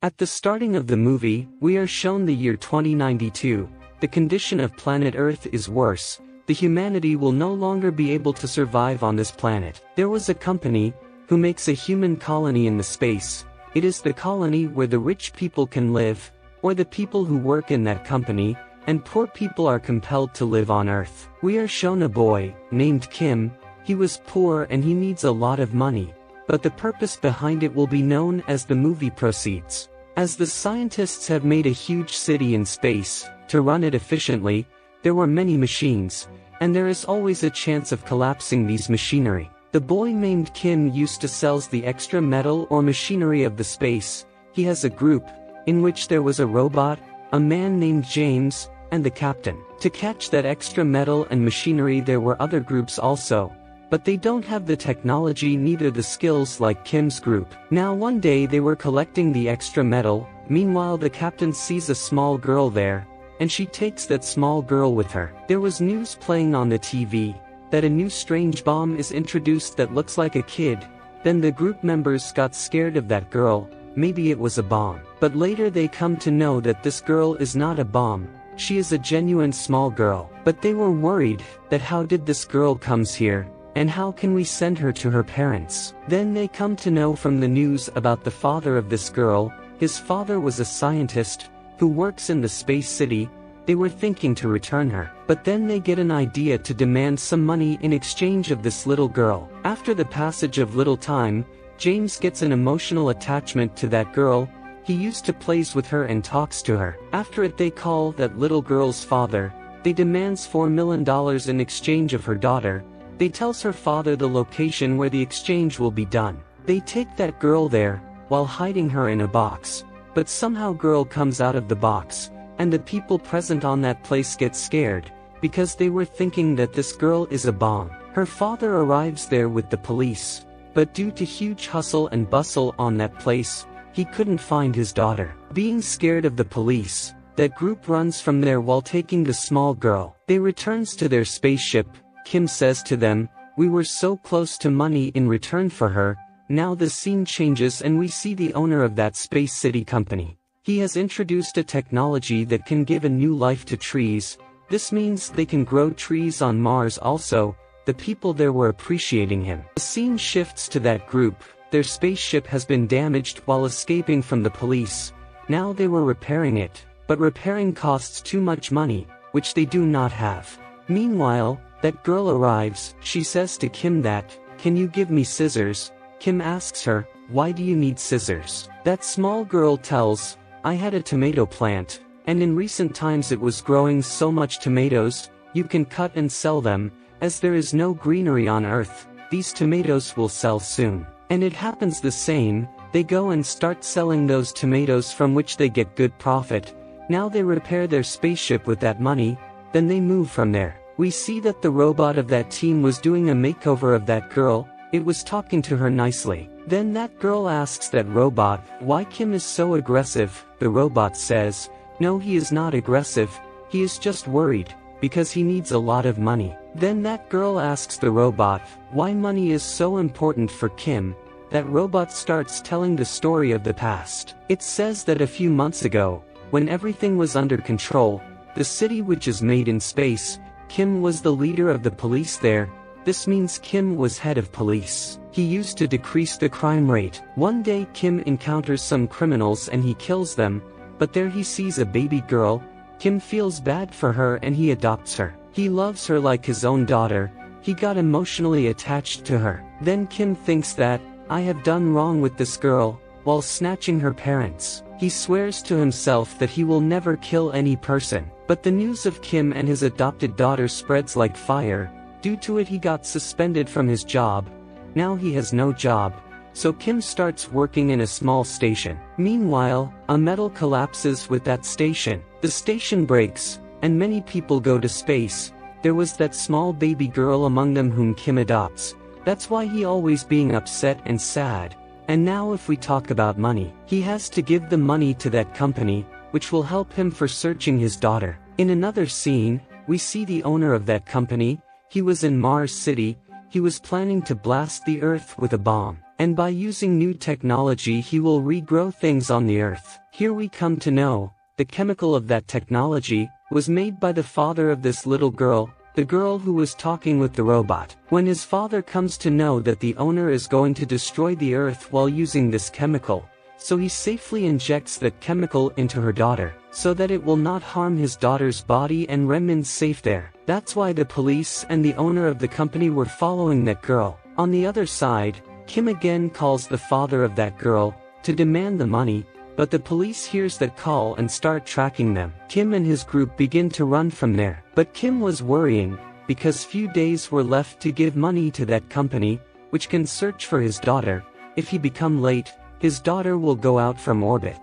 At the starting of the movie, we are shown the year 2092. The condition of planet Earth is worse. The humanity will no longer be able to survive on this planet. There was a company who makes a human colony in the space. It is the colony where the rich people can live, or the people who work in that company, and poor people are compelled to live on Earth. We are shown a boy named Kim. He was poor and he needs a lot of money, but the purpose behind it will be known as the movie proceeds. As the scientists have made a huge city in space, to run it efficiently, there were many machines, and there is always a chance of collapsing these machinery. The boy named Kim used to sell the extra metal or machinery of the space. He has a group, in which there was a robot, a man named James, and the captain. To catch that extra metal and machinery there were other groups also, but they don't have the technology neither the skills like Kim's group. Now one day they were collecting the extra metal. Meanwhile the captain sees a small girl there, and she takes that small girl with her. There was news playing on the TV, that a new strange bomb is introduced that looks like a kid. Then the group members got scared of that girl. Maybe it was a bomb. But later they come to know that this girl is not a bomb. She is a genuine small girl. But they were worried that how did this girl comes here, and how can we send her to her parents? Then they come to know from the news about the father of this girl. His father was a scientist who works in the space city. They were thinking to return her, but then they get an idea to demand some money in exchange of this little girl. After the passage of little time, James gets an emotional attachment to that girl. He used to plays with her and talks to her. After it they call that little girl's father. They demands $4 million in exchange of her daughter. They tells her father the location where the exchange will be done. They take that girl there, while hiding her in a box. But somehow girl comes out of the box, and the people present on that place get scared, because they were thinking that this girl is a bomb. Her father arrives there with the police, but due to huge hustle and bustle on that place, he couldn't find his daughter. Being scared of the police, that group runs from there while taking the small girl. They returns to their spaceship. Kim says to them, "We were so close to money in return for her." Now the scene changes and we see the owner of that space city company. He has introduced a technology that can give a new life to trees. This means they can grow trees on Mars also. The people there were appreciating him. The scene shifts to that group. Their spaceship has been damaged while escaping from the police. Now they were repairing it, but repairing costs too much money, which they do not have. Meanwhile, that girl arrives. She says to Kim that, "Can you give me scissors?" Kim asks her, "Why do you need scissors?" That small girl tells, "I had a tomato plant, and in recent times it was growing so much tomatoes, you can cut and sell them. As there is no greenery on Earth, these tomatoes will sell soon." And it happens the same. They go and start selling those tomatoes from which they get good profit. Now they repair their spaceship with that money, then they move from there. We see that the robot of that team was doing a makeover of that girl. It was talking to her nicely. Then that girl asks that robot, "Why Kim is so aggressive?" The robot says, "No, he is not aggressive. He is just worried, because he needs a lot of money." Then that girl asks the robot, why money is so important for Kim. That robot starts telling the story of the past. It says that a few months ago, when everything was under control, the city which is made in space, Kim was the leader of the police there. This means Kim was head of police. He used to decrease the crime rate. One day Kim encounters some criminals and he kills them, but there he sees a baby girl. Kim feels bad for her and he adopts her. He loves her like his own daughter. He got emotionally attached to her. Then Kim thinks that, "I have done wrong with this girl," while snatching her parents. He swears to himself that he will never kill any person. But the news of Kim and his adopted daughter spreads like fire. Due to it he got suspended from his job. Now he has no job. So Kim starts working in a small station. Meanwhile, a metal collapses with that station. The station breaks, and many people go to space. There was that small baby girl among them whom Kim adopts. That's why he always being upset and sad. And now if we talk about money, he has to give the money to that company, which will help him for searching his daughter. In another scene, we see the owner of that company. He was in Mars City. He was planning to blast the Earth with a bomb. and by using new technology he will regrow things on the Earth. Here we come to know, the chemical of that technology was made by the father of this little girl, the girl who was talking with the robot. When his father comes to know that the owner is going to destroy the Earth while using this chemical, so he safely injects that chemical into her daughter, so that it will not harm his daughter's body and remains safe there. That's why the police and the owner of the company were following that girl. On the other side, Kim again calls the father of that girl to demand the money, but the police hears that call and start tracking them. Kim and his group begin to run from there. But Kim was worrying, because few days were left to give money to that company, which can search for his daughter. If he become late, his daughter will go out from orbit.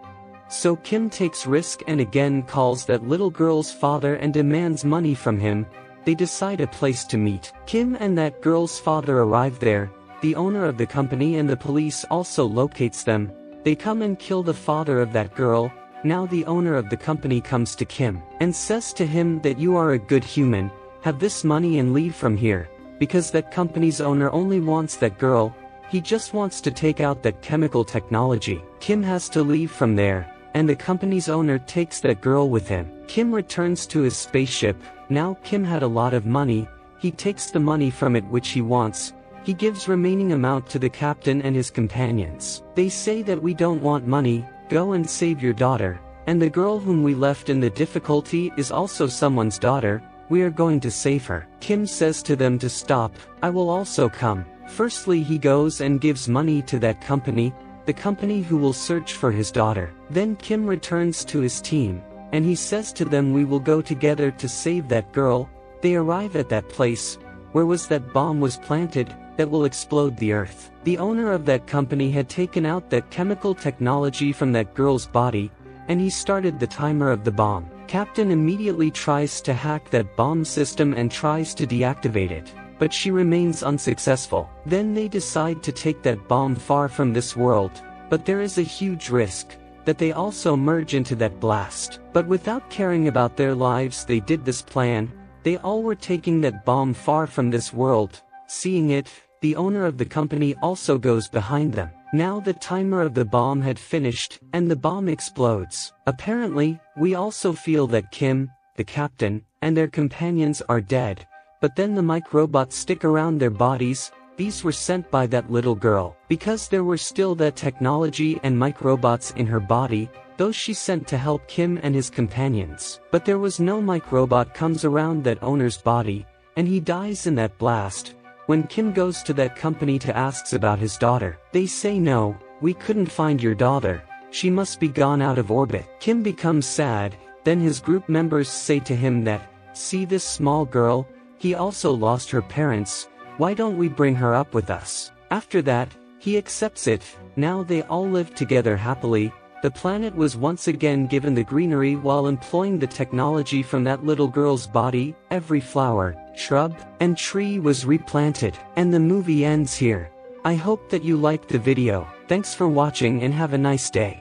So Kim takes risk and again calls that little girl's father and demands money from him. They decide a place to meet. Kim and that girl's father arrive there. The owner of the company and the police also locates them. They come and kill the father of that girl. Now the owner of the company comes to Kim and says to him that you are a good human, have this money and leave from here, because that company's owner only wants that girl. He just wants to take out that chemical technology. Kim has to leave from there, and the company's owner takes that girl with him. Kim returns to his spaceship. Now Kim had a lot of money. He takes the money from it which he wants. He gives remaining amount to the captain and his companions. They say that we don't want money, go and save your daughter, and the girl whom we left in the difficulty is also someone's daughter, we are going to save her. Kim says to them to stop, I will also come. Firstly he goes and gives money to that company, the company who will search for his daughter. Then Kim returns to his team, and he says to them we will go together to save that girl. They arrive at that place, where was that bomb was planted, that will explode the Earth. The owner of that company had taken out that chemical technology from that girl's body, and he started the timer of the bomb. Captain immediately tries to hack that bomb system and tries to deactivate it, but she remains unsuccessful. Then they decide to take that bomb far from this world, but there is a huge risk that they also merge into that blast. But without caring about their lives they did this plan. They all were taking that bomb far from this world. Seeing it, the owner of the company also goes behind them. Now the timer of the bomb had finished, and the bomb explodes. Apparently, we also feel that Kim, the captain, and their companions are dead, but then the microbots stick around their bodies. These were sent by that little girl, because there were still that technology and microbots in her body, those she sent to help Kim and his companions. But there was no microbot comes around that owner's body, and he dies in that blast. When Kim goes to that company to asks about his daughter, they say no, we couldn't find your daughter, she must be gone out of orbit. Kim becomes sad. Then his group members say to him that, see this small girl, he also lost her parents, why don't we bring her up with us? After that, he accepts it. Now they all live together happily. The planet was once again given the greenery while employing the technology from that little girl's body. Every flower, shrub, and tree was replanted. And the movie ends here. I hope that you liked the video. Thanks for watching and have a nice day.